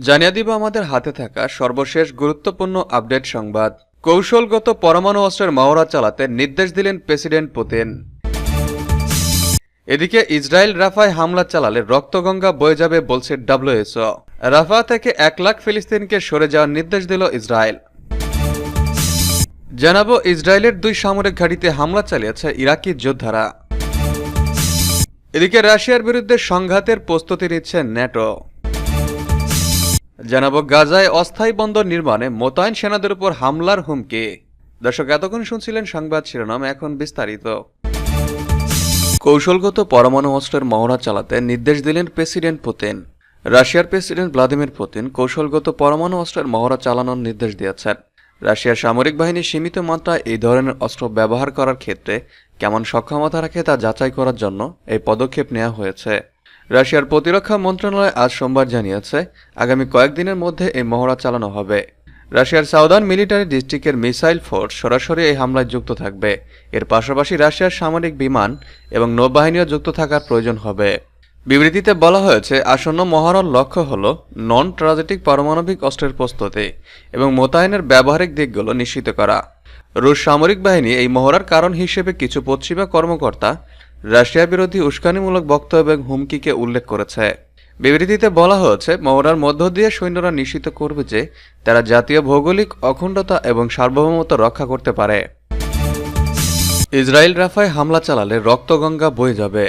জানিয়ে দিব আমাদের হাতে থাকা সর্বশেষ গুরুত্বপূর্ণ আপডেট সংবাদ। কৌশলগত পরমাণু অস্ত্রের মহড়া চালাতে নির্দেশ দিলেন প্রেসিডেন্ট পুতিন। এদিকে ইসরায়েল রাফায় হামলা চালালে রক্তগঙ্গা বয়ে যাবে বলছে ডব্লিউএইচও। রাফা থেকে 1 লাখ ফিলিস্তিনিকে সরে যাওয়ার নির্দেশ দিল ইসরায়েল। জানাবো ইসরায়েলের 2 সামরিক ঘাঁটিতে হামলা চালিয়েছে ইরাকি যোদ্ধারা। এদিকে রাশিয়ার বিরুদ্ধে সংঘাতের প্রস্তুতি নিচ্ছে ন্যাটো। জানাবো গাজায় অস্থায়ী বন্দর নির্মাণে মোতায়েন সেনাদের উপর হামলার হুমকি। দর্শক, এতক্ষণ শুনছিলেন সংবাদ শিরোনাম, এখন বিস্তারিত। কৌশলগত পরমাণু অস্ত্রের মহড়া চালাতে নির্দেশ দিলেন প্রেসিডেন্ট পুতিন। রাশিয়ার প্রেসিডেন্ট ভ্লাদিমির পুতিন কৌশলগত পরমাণু অস্ত্রের মহড়া চালানোর নির্দেশ দিয়েছেন। রাশিয়ার সামরিক বাহিনী সীমিত মাত্রায় এই ধরনের অস্ত্র ব্যবহার করার ক্ষেত্রে কেমন সক্ষমতা রাখে তা যাচাই করার জন্য এই পদক্ষেপ নেওয়া হয়েছে। রাশিয়ার প্রতিরক্ষা মন্ত্রণালয় আজ সোমবার জানিয়েছে, আগামী কয়েকদিনের মধ্যে এই মহড়া চালানো হবে। রাশিয়ার সাউদার্ন মিলিটারি ডিস্ট্রিক্টের মিসাইল ফোর্স সরাসরি এই হামলায় যুক্ত থাকবে। এর পাশাপাশি রাশিয়ার সামরিক বিমান এবং নৌবাহিনীও যুক্ত থাকার প্রয়োজন হবে। বিবৃতিতে বলা হয়েছে, আসন্ন মহড়ার লক্ষ্য হল নন ট্রাজেটিক পারমাণবিক অস্ত্রের প্রস্তুতি এবং মোতায়েনের ব্যবহারিক দিকগুলো নিশ্চিত করা। রুশ সামরিক বাহিনী এই মহড়ার কারণ হিসেবে কিছু পশ্চিমা কর্মকর্তা রাশিয়া বিরোধী উস্কানিমূলক বক্তব্য এবং হুমকিকে উল্লেখ করেছে। বিবৃতিতে বলা হয়েছে, মহড়ার মধ্য দিয়ে সৈন্যরা নিশ্চিত করবে যে তারা জাতীয় ভৌগোলিক অখণ্ডতা এবং সার্বভৌমত্ব রক্ষা করতে পারে। ইসরায়েল রাফায় হামলা চালালে রক্তগঙ্গা বয়ে যাবে।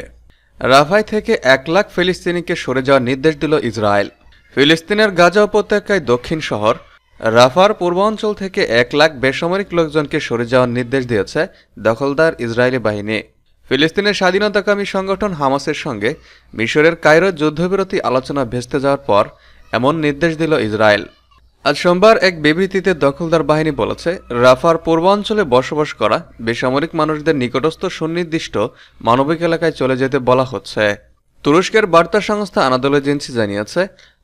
রাফায় থেকে 1 লাখ ফিলিস্তিনিকে সরে যাওয়ার নির্দেশ দিল ইসরায়েল। ফিলিস্তিনের গাজা উপত্যকায় দক্ষিণ শহর রাফার পূর্বাঞ্চল থেকে 1 লাখ বেসামরিক লোকজনকে সরে যাওয়ার নির্দেশ দিয়েছে দখলদার ইসরায়েলি বাহিনী। ফিলিস্তিনের স্বাধীনতাকামী সংগঠন হামাসের সঙ্গে মিশরের কায়রো যুদ্ধবিরতি আলোচনা ভেস্তে যাওয়ার পর এমন নির্দেশ দিল ইসরায়েল। আজ সোমবার এক বিবৃতিতে দখলদার বাহিনী বলেছে, রাফার পূর্বাঞ্চলে বসবাস করা বেসামরিক মানুষদের নিকটস্থ সুনির্দিষ্ট মানবিক এলাকায় চলে যেতে বলা হচ্ছে। তুরস্কের বার্তা সংস্থা আনাদোলু এজেন্সি জানিয়েছে,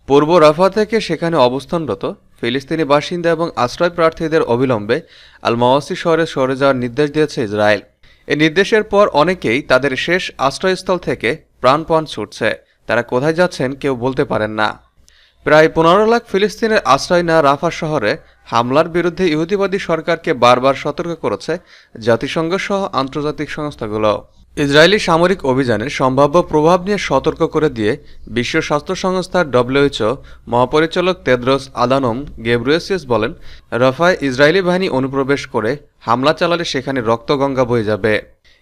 পূর্ব রাফা থেকে সেখানে অবস্থানরত ফিলিস্তিনি বাসিন্দা এবং আশ্রয় প্রার্থীদের অবিলম্বে আল মাওয়াসি শহরে সরে যাওয়ার নির্দেশ দিয়েছে ইসরায়েল। এই নির্দেশের পর অনেকেই তাদের শেষ আশ্রয়স্থল থেকে প্রাণপণ ছুটছে। তারা কোথায় যাচ্ছেন কেউ বলতে পারেন না। প্রায় 15 লাখ ফিলিস্তিনের আশ্রয় নেওয়া রাফা শহরে হামলার বিরুদ্ধে ইহুদিবাদী সরকারকে বারবার সতর্ক করেছে জাতিসংঘ সহ আন্তর্জাতিক সংস্থাগুলো। ইসরায়েলি সামরিক অভিযানের সম্ভাব্য প্রভাব নিয়ে সতর্ক করে দিয়ে বিশ্ব স্বাস্থ্য সংস্থা ডব্লিউএইচও মহাপরিচালক তেদ্রোস আদানোম গেব্রিয়েসাস বলেন, রাফায় ইসরায়েলি বাহিনী অনুপ্রবেশ করে হামলা চালালে সেখানে রক্তগঙ্গা বয়ে যাবে।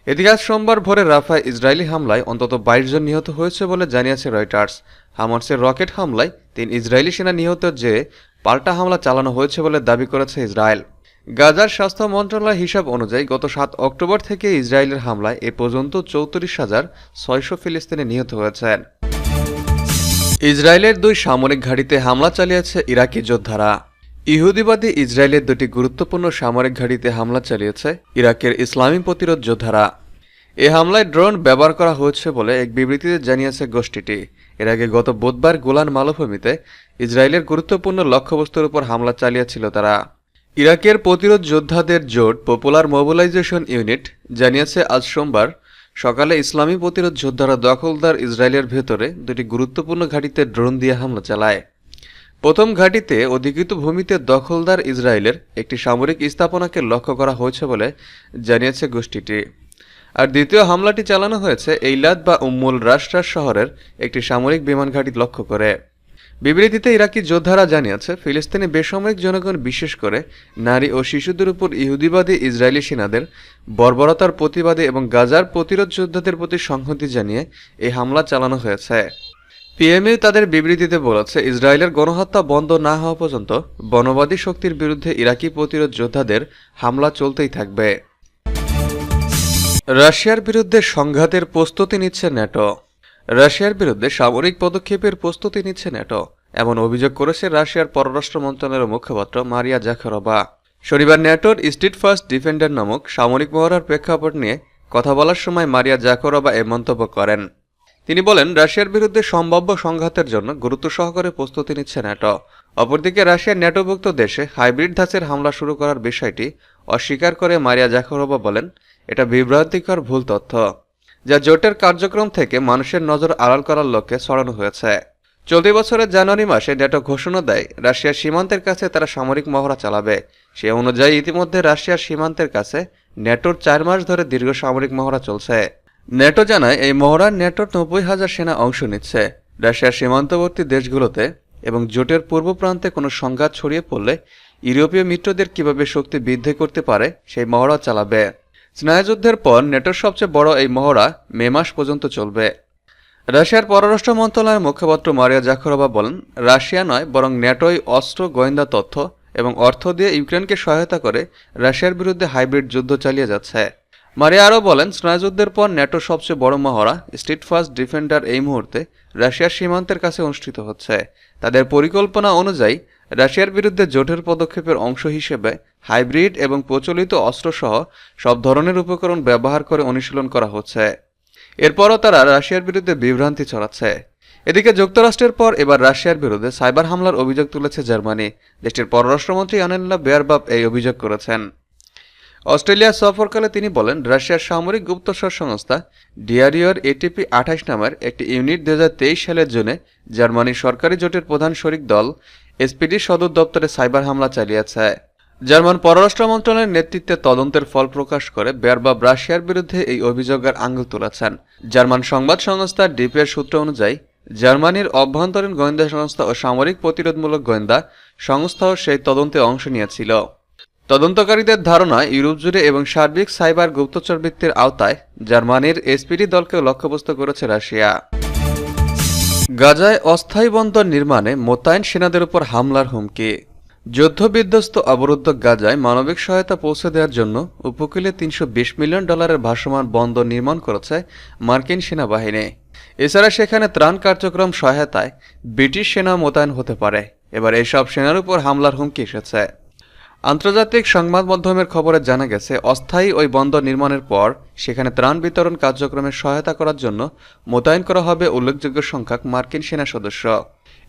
এদিকে আজ সোমবার ভোরে রাফায় ইসরায়েলি হামলায় অন্তত 22 জন নিহত হয়েছে বলে জানিয়েছে রয়টার্স। হামাসের রকেট হামলায় 3 ইসরায়েলি সেনা নিহত যে পাল্টা হামলা চালানো হয়েছে বলে দাবি করেছে ইসরায়েল। গাজার স্বাস্থ্য মন্ত্রণালয়ের হিসাব অনুযায়ী গত 7 অক্টোবর থেকে ইসরায়েলের হামলায় এ পর্যন্ত 34,600 ফিলিস্তিনি নিহত হয়েছেন। ইসরায়েলের 2 সামরিক ঘাঁটিতে হামলা চালিয়েছে ইরাকি যোদ্ধারা। ইহুদিবাদী ইসরায়েলের 2টি গুরুত্বপূর্ণ সামরিক ঘাঁটিতে হামলা চালিয়েছে ইরাকের ইসলামী প্রতিরোধ যোদ্ধারা। এ হামলায় ড্রোন ব্যবহার করা হয়েছে বলে এক বিবৃতিতে জানিয়েছে গোষ্ঠীটি। এর আগে গত বুধবার গোলান মালভূমিতে ইসরায়েলের গুরুত্বপূর্ণ লক্ষ্যবস্তুর উপর হামলা চালিয়েছিল তারা। ইরাকের প্রতিরোধ যোদ্ধাদের জোট পপুলার মোবিলাইজেশন ইউনিট জানিয়েছে, আজ সোমবার সকালে ইসলামী প্রতিরোধ যোদ্ধারা দখলদার ইসরায়েলের ভেতরে 2টি গুরুত্বপূর্ণ ঘাঁটিতে ড্রোন দিয়ে হামলা চালায়। প্রথম ঘাঁটিতে অধিকৃত ভূমিতে দখলদার ইসরায়েলের একটি সামরিক স্থাপনাকে লক্ষ্য করা হয়েছে বলে জানিয়েছে গোষ্ঠীটি। আর দ্বিতীয় হামলাটি চালানো হয়েছে এইলাদ বা উম্মুল রাশরাস শহরের একটি সামরিক বিমান ঘাঁটি লক্ষ্য করে। বিবৃতিতে ইরাকি যোদ্ধারা জানিয়েছে, ফিলিস্তিনি বেসামরিক জনগণ বিশেষ করে নারী ও শিশুদের উপর ইহুদিবাদী ইসরায়েলি সেনাদের বর্বরতার প্রতিবাদে এবং গাজার প্রতিরোধ যোদ্ধাদের প্রতি সংহতি জানিয়ে এই হামলা চালানো হয়েছে। পিএমইউ তাদের বিবৃতিতে বলেছে, ইসরায়েলের গণহত্যা বন্ধ না হওয়া পর্যন্ত বর্ণবাদী শক্তির বিরুদ্ধে ইরাকি প্রতিরোধ যোদ্ধাদের হামলা চলতেই থাকবে। রাশিয়ার বিরুদ্ধে সংঘাতের প্রস্তুতি নিচ্ছে ন্যাটো। রাশিয়ার বিরুদ্ধে সামরিক পদক্ষেপের প্রস্তুতি নিচ্ছে ন্যাটো, এমন অভিযোগ করেছে রাশিয়ার পররাষ্ট্র মন্ত্রণালয়ের মুখপাত্র মারিয়া জাখারোভা। শনিবার ন্যাটোর স্ট্রিট ফার্স্ট ডিফেন্ডার নামক সামরিক মহড়ার প্রেক্ষাপট নিয়ে কথা বলার সময় মারিয়া জাখারোভা এ মন্তব্য করেন। তিনি বলেন, রাশিয়ার বিরুদ্ধে সম্ভাব্য সংঘাতের জন্য গুরুত্ব সহকারে প্রস্তুতি নিচ্ছে ন্যাটো। অপরদিকে রাশিয়ার ন্যাটোভুক্ত দেশে হাইব্রিড ধাঁচের হামলা শুরু করার বিষয়টি অস্বীকার করে মারিয়া জাখারোভা বলেন, এটা বিভ্রান্তিকর ভুল তথ্য, যা জোটের কার্যক্রম থেকে মানুষের নজর আড়াল করার লক্ষ্যে ছড়ানো হয়েছে। চলতি বছরের জানুয়ারি মাসে ন্যাটো ঘোষণা দেয় রাশিয়ার সীমান্তের কাছে তারা সামরিক মহড়া চালাবে। সে অনুযায়ী ইতিমধ্যে রাশিয়ার সীমান্তের কাছে ন্যাটোর 4 মাস ধরে দীর্ঘ সামরিক মহড়া চলছে। ন্যাটো জানায় এই মহড়ায় ন্যাটোর 90,000 সেনা অংশ নিচ্ছে। রাশিয়ার সীমান্তবর্তী দেশগুলোতে এবং জোটের পূর্ব প্রান্তে কোনো সংঘাত ছড়িয়ে পড়লে ইউরোপীয় মিত্রদের কিভাবে শক্তি বৃদ্ধি করতে পারে সেই মহড়া চালাবে। স্নায়ুযুদ্ধের পর ন্যাটোর সবচেয়ে বড় এই মহড়া মে মাস পর্যন্ত চলবে। রাশিয়ার পররাষ্ট্র মন্ত্রণালয়ের মুখপাত্র মারিয়া জাখরোভা বলেন, রাশিয়া নয় বরং ন্যাটোই অস্ত্র, গোয়েন্দা তথ্য এবং অর্থ দিয়ে ইউক্রেনকে সহায়তা করে রাশিয়ার বিরুদ্ধে হাইব্রিড যুদ্ধ চালিয়ে যাচ্ছে। মারিয়া আরও বলেন, স্নায়ুযুদ্ধের পর ন্যাটোর সবচেয়ে বড় মহড়া স্ট্রিটফাস্ট ডিফেন্ডার এই মুহূর্তে রাশিয়ার সীমান্তের কাছে অনুষ্ঠিত হচ্ছে। তাদের পরিকল্পনা অনুযায়ী রাশিয়ার বিরুদ্ধে জোটের পদক্ষেপের অংশ হিসেবে হাইব্রিড এবং প্রচলিত অস্ত্রসহ সব ধরনের উপকরণ ব্যবহার করে অনুশীলন করা হচ্ছে। এরপরও তারা রাশিয়ার বিরুদ্ধে বিভ্রান্তি ছড়াচ্ছে। এদিকে যুক্তরাষ্ট্রের পর এবার রাশিয়ার বিরুদ্ধে সাইবার হামলার অভিযোগ তুলেছে জার্মানি। দেশটির পররাষ্ট্রমন্ত্রী আনেল্লা বেয়ারবাপ এই অভিযোগ করেছেন। অস্ট্রেলিয়া সফরকালে তিনি বলেন, রাশিয়ার সামরিক গুপ্তচর সংস্থা ডিআরইউর এটিপি 28 নামের একটি ইউনিট 2023 সালের জুনে জার্মানির সরকারি জোটের প্রধান শরিক দল এসপিডি সদর দপ্তরে সাইবার হামলা চালিয়েছে। জার্মান পররাষ্ট্র মন্ত্রণালয়ের নেতৃত্বে তদন্তের ফল প্রকাশ করে বেয়ারবাপ রাশিয়ার বিরুদ্ধে এই অভিযোগের আঙুল তুলেছেন। জার্মান সংবাদ সংস্থা ডিপির সূত্র অনুযায়ী জার্মানির অভ্যন্তরীণ গোয়েন্দা সংস্থা ও সামরিক প্রতিরোধমূলক গোয়েন্দা সংস্থাও সেই তদন্তে অংশ নিয়েছিল। তদন্তকারীদের ধারণা, ইউরোপ জুড়ে এবং সার্বিক সাইবার গুপ্তচরবৃত্তির আওতায় জার্মানির এসপিডি দলকে লক্ষ্যবস্তু করেছে রাশিয়া। গাজায় অস্থায়ী বন্দর নির্মাণে মোতায়েন সেনাদের উপর হামলার হুমকি। যুদ্ধবিধ্বস্ত অবরুদ্ধ গাজায় মানবিক সহায়তা পৌঁছে দেওয়ার জন্য উপকূলে $320 মিলিয়ন ভাসমান বন্দর নির্মাণ করেছে মার্কিন সেনাবাহিনী। এছাড়া সেখানে ত্রাণ কার্যক্রম সহায়তায় ব্রিটিশ সেনা মোতায়েন হতে পারে। এবার এসব সেনার উপর হামলার হুমকি এসেছে। আন্তর্জাতিক সংবাদ মাধ্যমের খবরে জানা গেছে, অস্থায়ী ওই বন্দর নির্মাণের পর সেখানে ত্রাণ বিতরণ কার্যক্রমে সহায়তা করার জন্য মোতায়েন করা হবে উল্লেখযোগ্য সংখ্যক মার্কিন সেনা সদস্য।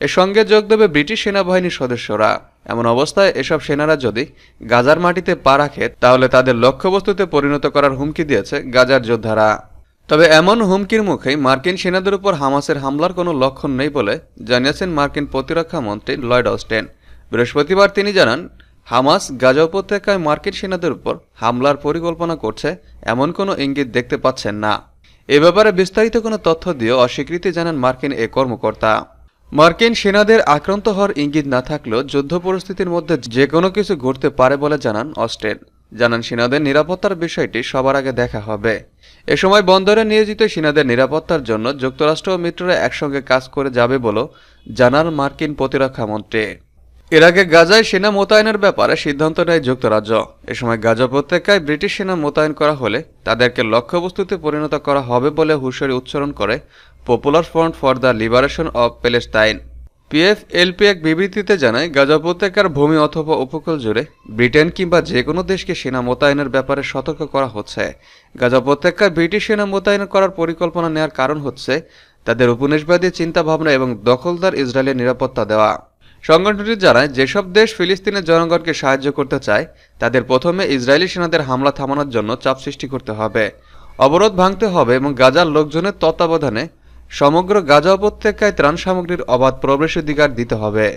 এর সঙ্গে যোগ দেবে ব্রিটিশ সেনাবাহিনীর সদস্যরা। এমন অবস্থায় এসব সেনারা যদি গাজার মাটিতে পা রাখে তাহলে তাদের লক্ষ্যবস্তুতে পরিণত করার হুমকি দিয়েছে গাজার যোদ্ধারা। তবে এমন হুমকির মুখেই মার্কিন সেনাদের উপর হামাসের হামলার কোনো লক্ষণ নেই বলে জানিয়েছেন মার্কিন প্রতিরক্ষা মন্ত্রী লয়েড অস্টিন। বৃহস্পতিবার তিনি জানান, হামাস গাজা উপত্যকায় মার্কিন সেনাদের উপর হামলার পরিকল্পনা করছে এমন কোনো ইঙ্গিত দেখতে পাচ্ছেন না। এ ব্যাপারে বিস্তারিত কোনো তথ্য দিয়ে অস্বীকৃতি জানান মার্কিন এ কর্মকর্তা। মার্কিন সেনাদের আক্রান্ত হওয়ার ইঙ্গিত না থাকলেও যুদ্ধ পরিস্থিতির মধ্যে যে কোনো কিছু ঘটতে পারে বলে জানান অস্টিন। জানান, সেনাদের নিরাপত্তার বিষয়টি সবার আগে দেখা হবে। এ সময় বন্দরে নিয়োজিত সেনাদের নিরাপত্তার জন্য যুক্তরাষ্ট্র ও মিত্ররা একসঙ্গে কাজ করে যাবে বলেও জানান মার্কিন প্রতিরক্ষা মন্ত্রী। এর আগে গাজায় সেনা মোতায়েনের ব্যাপারে সিদ্ধান্ত নেয় যুক্তরাজ্য। এ সময় গাজা উপত্যকায় ব্রিটিশ সেনা মোতায়েন করা হলে তাদেরকে লক্ষ্যবস্তুতে পরিণত করা হবে বলে হুঁশিয়ারি উচ্চারণ করে popular front for the liberation of Palestine PFLP এক বিবৃতিতে জানায়, গাজা উপত্যকার ভূমি অথবা উপকূল জুড়ে ব্রিটেন কিংবা যে কোনো দেশকে সেনা মোতায়েনের ব্যাপারে সতর্ক করা হচ্ছে। গাজা উপত্যকায় ব্রিটিশ সেনা মোতায়েন করার পরিকল্পনা নেওয়ার কারণ হচ্ছে তাদের উপনিবেশবাদী চিন্তাভাবনা এবং দখলদার ইসরায়েলের নিরাপত্তা দেওয়া। সংগঠনটি জানায়, যেসব দেশ ফিলিস্তিনের জনগণকে সাহায্য করতে চায় তাদের প্রথমে ইসরায়েলি সেনাদের হামলা থামানোর জন্য চাপ সৃষ্টি করতে হবে, অবরোধ ভাঙতে হবে এবং গাজার লোকজনের তত্ত্বাবধানে সমগ্র গাজা উপত্যকায় ত্রাণ সামগ্রীর অবাধ প্রবেশাধিকার দিতে হবে।